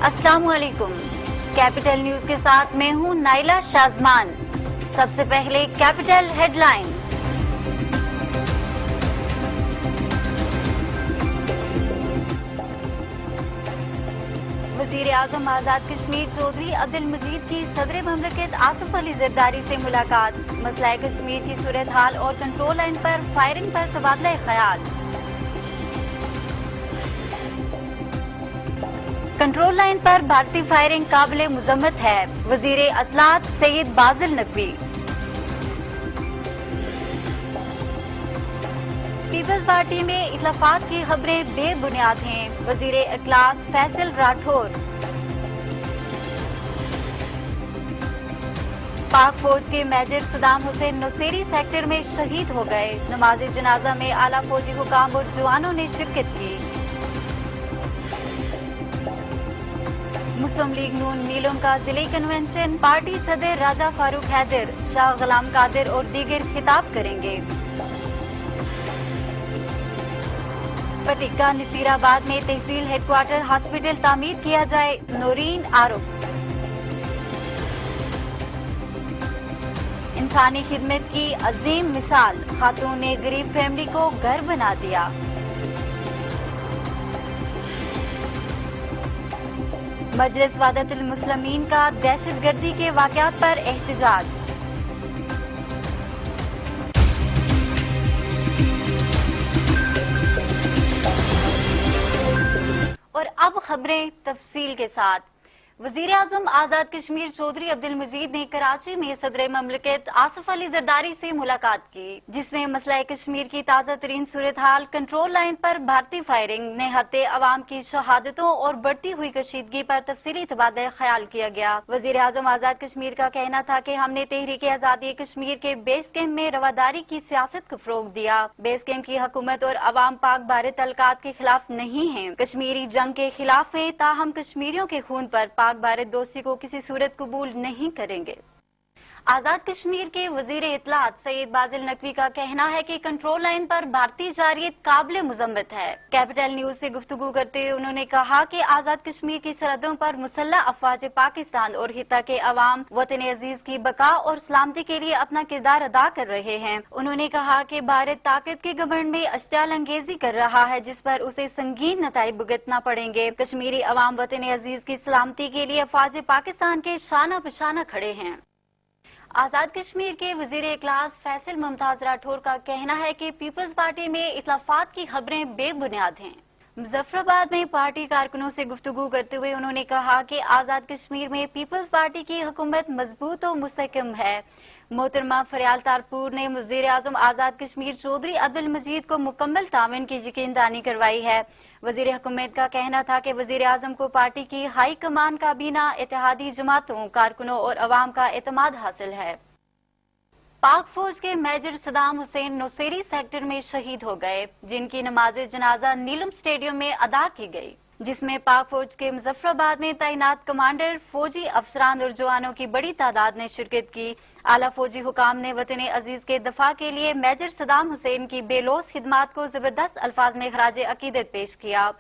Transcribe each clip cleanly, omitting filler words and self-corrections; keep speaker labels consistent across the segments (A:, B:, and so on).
A: अस्सलाम वालेकुम। Capital news के साथ मैं हूं नाइला शाजमान। सबसे पहले कैपिटल हेडलाइंस। वजीर आजम आजाद कश्मीर चौधरी अब्दुल मजीद की सदर ममलकत आसिफ अली जरदारी से मुलाकात। मसला कश्मीर की सूरत हाल और कंट्रोल लाइन पर फायरिंग पर तबादला ख्याल। कंट्रोल लाइन पर भारतीय फायरिंग काबिल मुजम्मत है, वजीर अतलात सैयद बाजिल नकवी। पीपल्स पार्टी में इख्लाफात की खबरें बेबुनियाद हैं, वजीर इखलास फैसल राठौर। पाक फौज के मेजर सदाम हुसैन नौसेरी सेक्टर में शहीद हो गए। नमाज जनाजा में आला फौजी हुकाम और जवानों ने शिरकत की। मुस्लिम लीग नून नीलम का जिले कन्वेंशन, पार्टी सदर राजा फारूक हैदर, शाह गुलाम कादिर और दीगर खिताब करेंगे। पटिक्का नसीराबाद में तहसील हेडक्वार्टर हॉस्पिटल तामीर किया जाए, नौरीन आरुफ। इंसानी खिदमत की अजीम मिसाल, खातून ने गरीब फैमिली को घर बना दिया। मजलिस वादतुल मुस्लिमीन का दहशतगर्दी के वाकयात पर एहतजाज। और अब खबरें तफसील के साथ। वजीर आजम आजाद कश्मीर चौधरी अब्दुल मजीद ने कराची में सदर ममलकत आसिफ अली जरदारी से मुलाकात की, जिसमें मसला कश्मीर की ताज़ा तरीन सूरत हाल, कंट्रोल लाइन पर भारतीय फायरिंग, निहत्ते अवाम की शहादतों और बढ़ती हुई कशीदगी पर तफसीली तबादला ख्याल किया गया। वजीर आजम आजाद कश्मीर का कहना था कि हमने तहरीक आजादी कश्मीर के बेस कैंप में रवादारी की सियासत को फरोग दिया। बेस कैंप की हुकूमत और अवाम पाक भारत तल्कात के खिलाफ नहीं है, कश्मीरी जंग के खिलाफ है, ताहम कश्मीरियों के खून पर पाक भारत दोस्ती को किसी सूरत कबूल नहीं करेंगे। आजाद कश्मीर के वजीर इतलात सैयद बाजिल नकवी का कहना है कि कंट्रोल लाइन पर भारतीय जारियत काबिल मुजम्मत है। कैपिटल न्यूज से गुफ्तगू करते हुए उन्होंने कहा कि आजाद कश्मीर की सरहदों पर मुसल्लह अफवाज पाकिस्तान और हिता के अवाम वतन अजीज की बका और सलामती के लिए अपना किरदार अदा कर रहे हैं। उन्होंने कहा कि भारत ताकत के घमंड में अश्चाल अंगेजी कर रहा है, जिस पर उसे संगीन नताइब भुगतना पड़ेंगे। कश्मीरी अवाम वतन अजीज की सलामती के लिए अफवाज पाकिस्तान के शाना बशाना खड़े हैं। आजाद कश्मीर के वजीर इखलास फैसल मुमताज राठौर का कहना है कि पीपल्स पार्टी में इख्लाफात की खबरें बेबुनियाद हैं। मुजफ्फराबाद में पार्टी कारकुनों से गुफ्तगू करते हुए उन्होंने कहा कि आजाद कश्मीर में पीपल्स पार्टी की हुकूमत मजबूत और मुस्तहकम है। मोहतरमा फरियाल तारपुर ने वजीर आजम आजाद कश्मीर चौधरी अब्दुल मजीद को मुकम्मल तामीन की यकीनदानी करवाई है। वजीर हुकूमत का कहना था कि वजीर आजम को पार्टी की हाई कमान काबीना, इत्तेहादी जमातों, कारकुनों और अवाम का एतमाद हासिल है। पाक फौज के मेजर सदाम हुसैन नौसेरी सेक्टर में शहीद हो गए, जिनकी नमाज जनाजा नीलम स्टेडियम में अदा की गई, जिसमें पाक फौज के मुजफ्फराबाद में तैनात कमांडर, फौजी अफसरान और जवानों की बड़ी तादाद ने शिरकत की। आला फौजी हुकाम ने वतन अजीज के दफा के लिए मेजर सदाम हुसैन की बेलोस खिदमात को जबरदस्त अल्फाज में खराज अकीदत पेश किया।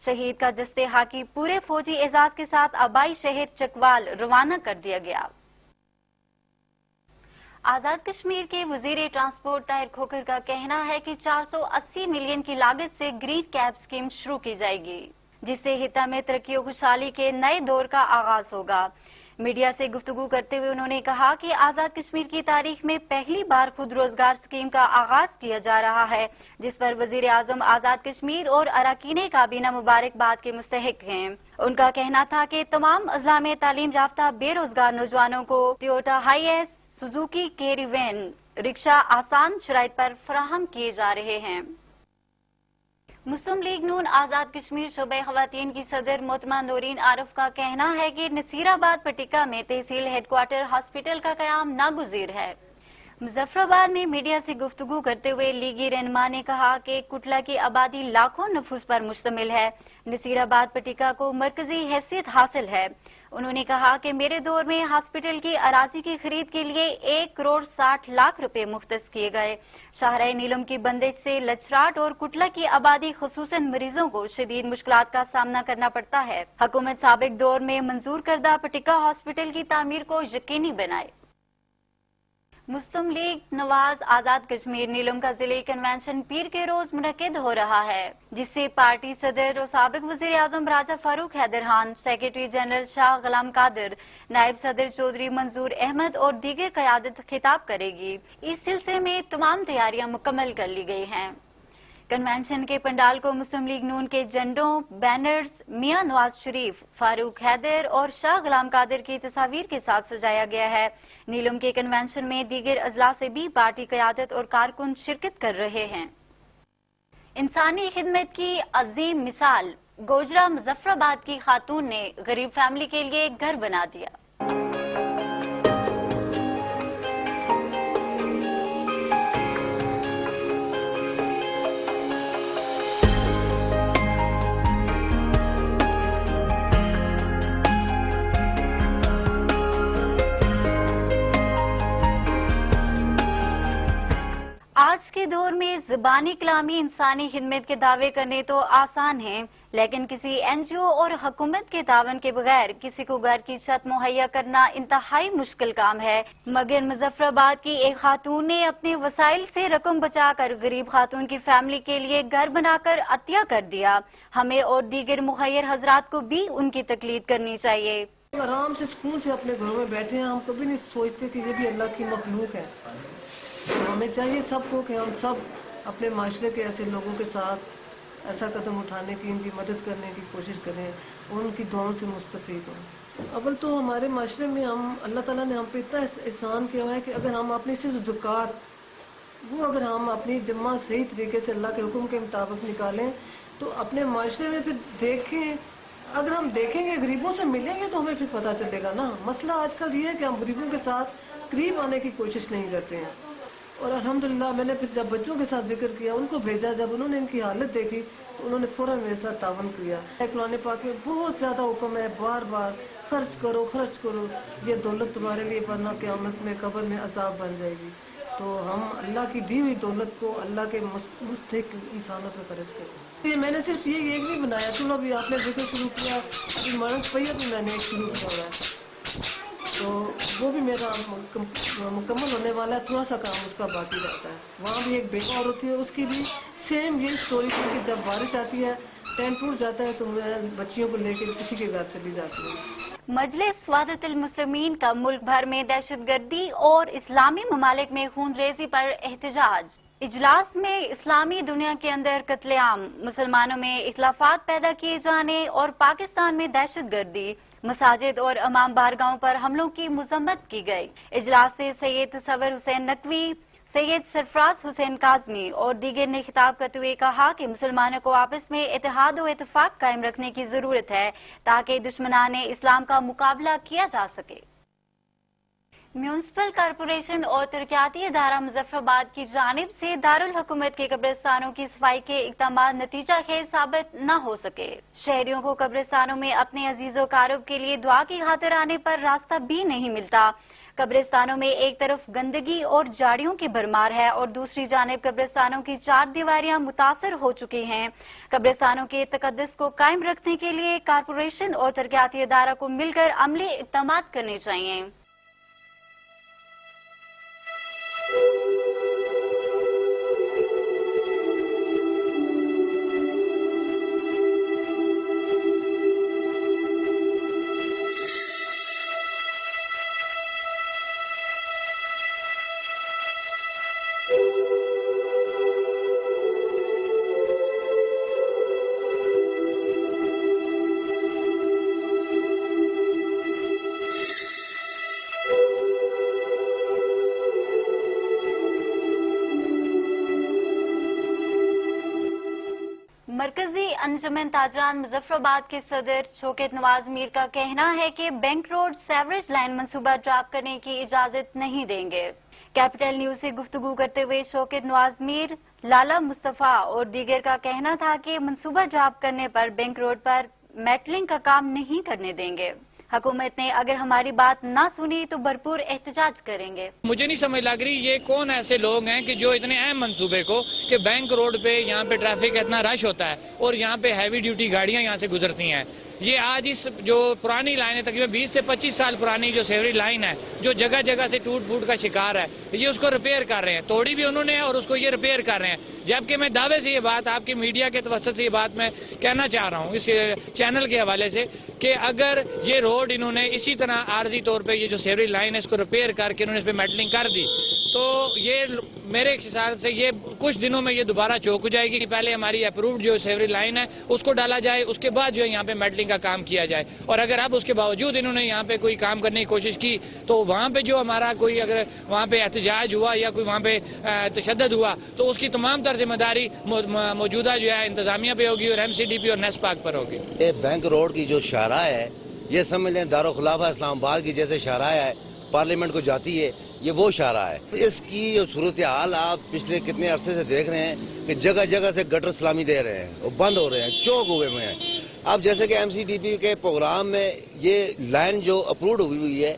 A: शहीद का जस्ते हाकी पूरे फौजी एजाज के साथ आबाई शहर चकवाल रवाना कर दिया गया। आजाद कश्मीर के वजीर ट्रांसपोर्ट ताहिर खोखर का कहना है कि 480 मिलियन की लागत से ग्रीन कैब स्कीम शुरू की जाएगी, जिससे हिता में तरक्की और खुशहाली के नए दौर का आगाज होगा। मीडिया से गुफ्तगू करते हुए उन्होंने कहा कि आजाद कश्मीर की तारीख में पहली बार खुद रोजगार स्कीम का आगाज किया जा रहा है, जिस पर वजीर आजम आजाद कश्मीर और अरकान काबीना मुबारकबाद के मुस्तहिक हैं। उनका कहना था कि तमाम अजला में तालीम याफ्ता बेरोजगार नौजवानों को टोयोटा हाईएस, सुजुकी कैरिवैन रिक्शा आसान शराइत पर फराहम किए जा रहे हैं। मुस्लिम लीग नून आजाद कश्मीर शोबे खवातीन की सदर मोहतरमा नौरीन आरुफ का कहना है कि नसीराबाद पटिक्का में तहसील हेडक्वार्टर हॉस्पिटल का कयाम नागुज़ीर है। मुजफ्फराबाद में मीडिया से गुफ्तगू करते हुए लीगी रहनुमा ने कहा कि कुटला की आबादी लाखों नफूस पर मुश्तमिल है। नसीराबाद पटिका को मरकजी हैसियत हासिल है। उन्होंने कहा कि मेरे दौर में हॉस्पिटल की अराजी की खरीद के लिए 1,60,00,000 रुपए मुख्तस किए गए। शाहराह नीलम की बंदिश से लचराट और कुटला की आबादी खुसूसन मरीजों को शदीद मुश्किलात का सामना करना पड़ता है। हुकूमत साबिक दौर में मंजूर करदा पटिका हॉस्पिटल की तामीर को यकीनी बनाए। मुस्लिम लीग नवाज आजाद कश्मीर नीलम का जिले कन्वेंशन पीर के रोज मुनक्किद हो रहा है, जिससे पार्टी सदर और साबिक वजीर आजम राजा फारूक हैदर खान, सेक्रेटरी जनरल शाह गुलाम कादिर, नायब सदर चौधरी मंजूर अहमद और दीगर क़यादत खिताब करेगी। इस सिलसिले में तमाम तैयारियां मुकम्मल कर ली गई हैं। कन्वेंशन के पंडाल को मुस्लिम लीग नून के झंडों, बैनर्स, मियां नवाज शरीफ, फारूक हैदर और शाह गुलाम कादिर की तस्वीर के साथ सजाया गया है। नीलम के कन्वेंशन में दीगर अजला से भी पार्टी क़यादत और कारकुन शिरकत कर रहे हैं। इंसानी खिदमत की अजीम मिसाल गोजरा मुजफ्फराबाद की खातून ने गरीब फैमिली के लिए घर बना दिया। आज के दौर में ज़बानी कलामी इंसानी खिदमत के दावे करने तो आसान हैं, लेकिन किसी एनजीओ और हुकूमत के तावन के बगैर किसी को घर की छत मुहैया करना इंतहाई मुश्किल काम है। मगर मुजफ्फराबाद की एक खातून ने अपने वसाइल से रकम बचाकर गरीब खातून की फैमिली के लिए घर बनाकर अतिया कर दिया। हमें और दीगर मुखैर हजरात को भी उनकी तकलीद करनी चाहिए।
B: आराम से सुकून से अपने घरों में बैठे हैं, हम कभी नहीं सोचते कि ये भी अल्लाह की मखलूक है। तो हमें चाहिए सबको कि हम सब अपने माशरे के ऐसे लोगों के साथ ऐसा कदम उठाने की, उनकी मदद करने की कोशिश करें और उनकी दुआओं से मुस्तफ़ीद हों। अव्वल तो हमारे माशरे में अल्लाह ताला ने हम पे इतना एहसान किया हुआ है कि अगर हम अपनी सिर्फ ज़कात वो अगर हम अपनी जमा सही तरीके से अल्लाह के हुक्म के मुताबिक निकालें तो अपने माशरे में फिर देखें, अगर हम देखेंगे गरीबों से मिलेंगे तो हमें फिर पता चलेगा ना। मसला आजकल ये है कि हम गरीबों के साथ करीब आने की कोशिश नहीं करते हैं। और अल्हम्दुलिल्लाह मैंने फिर जब बच्चों के साथ जिक्र किया, उनको भेजा, जब उन्होंने इनकी हालत देखी तो उन्होंने फ़ौरन मेरे साथ तावन किया। कुरान पाक में बहुत ज़्यादा हुक्म है, बार बार खर्च करो खर्च करो, ये दौलत तुम्हारे लिए वरना क़यामत में कब्र में अजाब बन जाएगी। तो हम अल्लाह की दी हुई दौलत को अल्लाह के मुस्तहिक इंसानों पर खर्च करें। ये मैंने सिर्फ ये एक नहीं बनाया, चलो अभी आपने जिक्र शुरू किया, अभी मरद पहिया भी मैंने एक शुरू किया हुआ है, तो वो भी मेरा मुकम्मल होने वाला है। थोड़ा सा काम उसका बाकी रहता है। वहाँ भी एक बेवा और होती है, उसकी भी सेम ये स्टोरी थी कि जब बारिश आती है टेंट टूट जाता है तो मैं बच्चियों को लेकर किसी के घर चली जाती हूँ।
A: मजलिस वहदतुल मुस्लिमीन का मुल्क भर में दहशतगर्दी और इस्लामी ममालिक में खूनरेजी पर एहतजाज। इजलास में इस्लामी दुनिया के अंदर कत्लेआम, मुसलमानों में इख्लाफात पैदा किए जाने और पाकिस्तान में दहशतगर्दी, मसाजिद और अमाम बारगाहों पर हमलों की मजम्मत की गई। इजलास से सैयद तसव्वुर हुसैन नकवी, सैयद सरफराज हुसैन काजमी और दीगर ने खिताब करते हुए कहा कि मुसलमानों को आपस में इत्तेहाद और इत्तेफाक कायम रखने की जरूरत है ताकि दुश्मनाने इस्लाम का मुकाबला किया जा सके। म्यूनिसिपल कॉरपोरेशन और तरक्याती अदारा मुजफ्फराबाद की जानिब से दारुल हुकूमत के कब्रिस्तानों की सफाई के इक़दाम नतीजा खेज साबित न हो सके। शहरियों को कब्रिस्तानों में अपने अजीजों कारब के लिए दुआ की खातिर आने पर रास्ता भी नहीं मिलता। कब्रिस्तानों में एक तरफ गंदगी और झाड़ियों की भरमार है और दूसरी जानिब कब्रिस्तानों की चार दीवारियां मुतासर हो चुकी हैं। कब्रिस्तानों के तकद्दुस को कायम रखने के लिए कॉरपोरेशन और तरक्याती अदारा को मिलकर अमली इक़दाम करने चाहिए। مرکزی انجمن تاجران مظفرآباد کے صدر شوکت نواز میر کا کہنا ہے کہ بینک روڈ سیوریج لائن منصوبہ ڈراپ کرنے کی اجازت نہیں دیں گے۔ کیپٹل نیوز سے گفتگو کرتے ہوئے شوکت نواز میر، لالا مصطفیٰ اور دیگر کا کہنا تھا کہ منصوبہ ڈراپ کرنے پر بینک روڈ پر میٹلنگ کا کام نہیں کرنے دیں گے۔ حکومت نے اگر ہماری بات نہ سنی تو بھرپور احتجاج کریں گے۔
C: مجھے نہیں سمجھ لگ رہی یہ کون ایسے لوگ ہیں کہ جو اتنے اہم منصوبے کو کہ بینک روڈ پہ یہاں پہ ٹریفک اتنا رش ہوتا ہے اور یہاں پہ ہیوی ڈیوٹی گاڑیاں یہاں سے گزرتی ہیں، یہ آج اس جو پرانی لائن ہے تقریباً 20 سے 25 سال پرانی جو سیوریج لائن ہے جو جگہ جگہ سے ٹوٹ پھوٹ کا شکار ہے، یہ اس کو ریپیئر کر رہے ہیں، توڑی بھی انہوں نے اور اس کو یہ ریپیئر کر رہے ہیں۔ جبکہ میں دعوے سے یہ بات آپ کی میڈیا کے توسط سے یہ بات میں کہنا چاہ رہا ہوں اس چینل کے حوالے سے کہ اگر یہ روڈ انہوں نے اسی طرح عارضی طور پہ یہ جو سیوریج لائن ہے اس کو ریپیئر کر کے انہوں نے اس پہ میٹلنگ کر دی تو یہ میرے خیال سے یہ کچھ دنوں میں یہ دوبارہ چوک ہو جائے گی کہ پہلے ہماری اپرووڈ جو سیوریج لائن ہے اس کو ڈالا جائے، اس کے بعد جو ہے یہاں پہ میٹلنگ کا کام کیا جائے۔ اور اگر اب اس کے باوجود انہوں نے یہاں پہ کوئی کام کرنے کی کوشش کی تو وہاں پہ جو ہمارا کوئی اگر وہاں پہ احتجاج ہوا یا کوئی وہاں پہ تشدد ہوا تو اس کی تمام تر ذمہ داری موجودہ جو ہے انتظامیہ پہ ہوگی اور MCDP اور نیسپاک پر ہوگی۔
D: یہ بینک روڈ کی جو شاہراہ ہے یہ سمجھ لیں دارالخلافہ اسلام آباد کی جیسے شاہراہ ہے پارلیمنٹ کو جاتی ہے، یہ وہ شاہراہ ہے۔ اس کی جو صورتحال آپ پچھلے کتنے عرصے سے دیکھ رہے ہیں کہ جگہ جگہ سے گٹر سلامی دے رہے ہیں، وہ بند ہو رہے ہیں، چوک ہوئے ہیں۔ اب جیسے کہ MCDP کے پروگرام میں یہ لائن جو اپروڈ ہوئی ہے،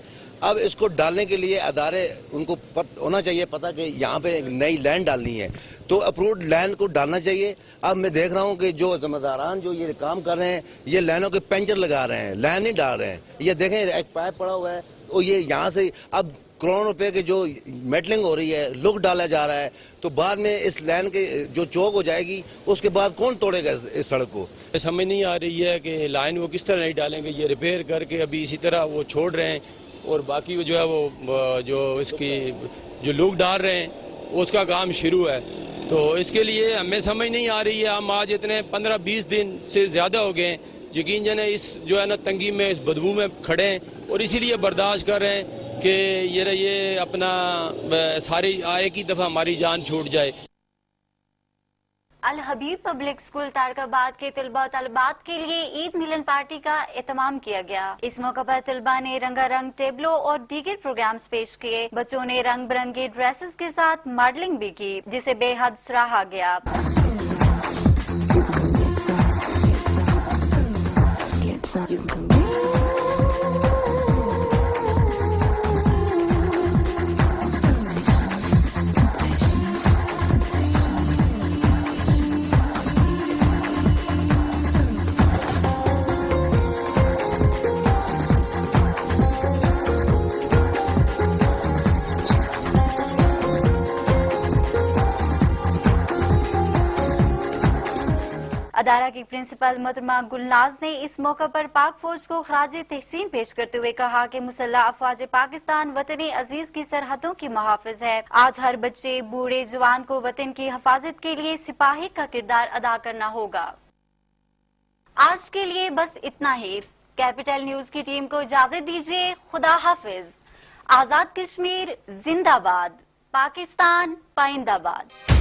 D: اب اس کو ڈالنے کے لیے ادارے ان کو ہونا چاہیے پتہ کہ یہاں پہ ایک نئی لائن ڈالنی ہے تو اپروڈ لائن کو ڈالنا چاہیے۔ اب میں دیکھ رہا ہوں کہ جو ذمہ داران جو یہ کام کر رہے ہیں یہ لائنوں کے پنچر لگا رہے ہیں، لائن نہیں ڈال رہے ہیں۔ یہ دیکھیں ایک پائپ پڑا ہوا ہے اور یہ یہاں سے اب کروڑوں روپے کے جو میٹلنگ ہو رہی ہے، لک ڈالا جا رہا ہے تو بعد میں اس لائن کے جو چوک ہو جائے گی اس کے بعد کون توڑے گا اس سڑک کو؟
E: سمجھ نہیں آ رہی ہے کہ لائن وہ کس طرح نہیں ڈالیں گے، یہ ریپیئر کر کے ابھی اسی طرح وہ چھوڑ رہے ہیں اور باقی جو ہے وہ جو اس کی جو لوگ ڈال رہے ہیں اس کا کام شروع ہے۔ تو اس کے لیے ہمیں سمجھ نہیں آ رہی ہے، ہم آج اتنے 15-20 دن سے زیادہ ہو گئے ہیں یقین جانے اس جو ہے نا تنگی میں اس بدبو میں کھڑے ہیں اور اسی لیے برداشت کر رہے ہیں کہ یہ اپنا ساری ایک ہی دفعہ ہماری جان چھوٹ جائے۔
A: الحبیب پبلک اسکول تارک آباد کے طلباء و طالبات کے لیے عید ملن پارٹی کا اہتمام کیا گیا۔ اس موقع پر طلباء نے رنگا رنگ ٹیبلو اور دیگر پروگرامز پیش کیے۔ بچوں نے رنگ برنگے ڈریسز کے ساتھ ماڈلنگ بھی کی جسے بے حد سراہا گیا۔ ادارہ کی پرنسپل محترمہ گلناز نے اس موقع پر پاک فوج کو خراج تحسین پیش کرتے ہوئے کہا کہ مسلح افواج پاکستان وطن عزیز کی سرحدوں کی محافظ ہے۔ آج ہر بچے بوڑھے جوان کو وطن کی حفاظت کے لیے سپاہی کا کردار ادا کرنا ہوگا۔ آج کے لیے بس اتنا ہی۔ کیپٹل نیوز کی ٹیم کو اجازت دیجیے، خدا حافظ۔ آزاد کشمیر زندہ باد، پاکستان پائندہ باد۔